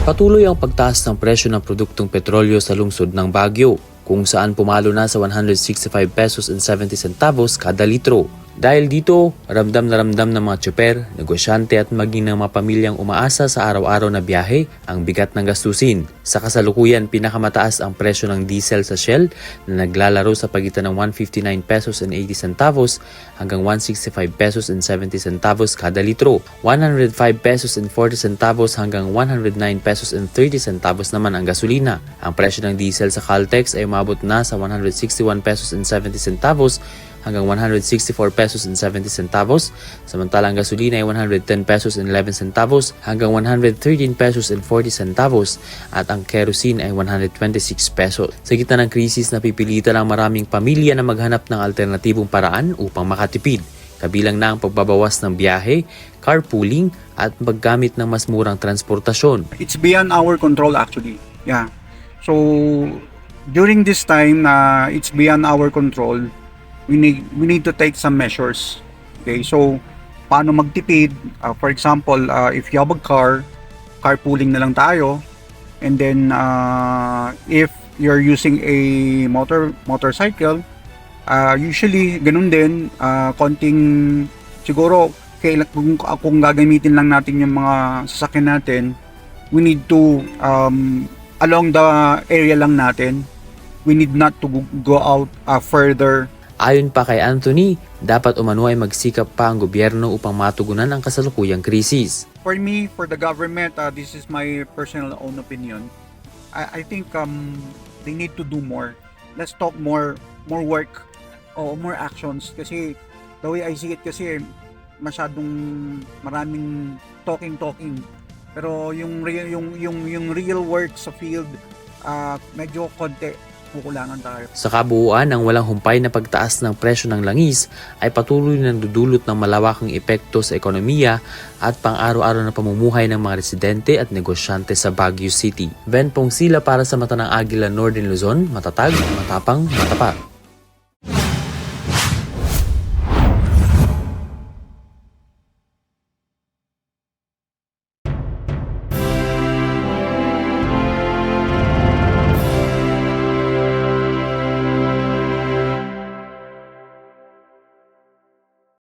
Patuloy ang pagtaas ng presyo ng produktong petrolyo sa lungsod ng Baguio, kung saan pumalo na sa 165 pesos and 70 centavos kada litro. Dahil dito, ramdam na ramdam ng mga tsuper, negosyante at maging ng mga pamilyang umaasa sa araw-araw na biyahe ang bigat ng gastusin. Sa kasalukuyan, pinakamataas ang presyo ng diesel sa Shell na naglalaro sa pagitan ng 159 pesos and 80 centavos hanggang 165 pesos and 70 centavos kada litro. 105 pesos and 40 centavos hanggang 109 pesos and 30 centavos naman ang gasolina. Ang presyo ng diesel sa Caltex ay umabot na sa 161 pesos and 70 centavos hanggang 164 pesos and 70 centavos, samantalang gasolina ay 110 pesos and 11 centavos hanggang 113 pesos and 40 centavos at ang kerosene ay 126 pesos. Sa gitna ng krisis, napipilitan ang maraming pamilya na maghanap ng alternatibong paraan upang makatipid. Kabilang na ang pagbabawas ng biyahe, carpooling at paggamit ng mas murang transportasyon. It's beyond our control actually. Yeah. So during this time na it's beyond our control, we need to take some measures. Okay, so paano magtipid? For example, if you have a car, carpooling na lang tayo. And then if you're using a motorcycle, usually ganun din, konting siguro kung gagamitin lang natin yung mga sasakyan natin, we need to along the area lang natin. We need not to go out further. Ayon pa kay Anthony, dapat umano ay magsikap pa ang gobyerno upang matugunan ang kasalukuyang krisis. For me, for the government, this is my personal own opinion. I think they need to do more. Let's talk more work or more actions. Kasi the way I see it kasi masyadong maraming talking. Pero yung real work sa field medyo konti. Kukulangan tayo. Sa kabuuan, ang walang humpay na pagtaas ng presyo ng langis ay patuloy na dudulot ng malawakang epekto sa ekonomiya at pang-araw-araw na pamumuhay ng mga residente at negosyante sa Baguio City. Ben Pongsila para sa Mata ng Agila, Northern Luzon, matatag, matapang, matapat.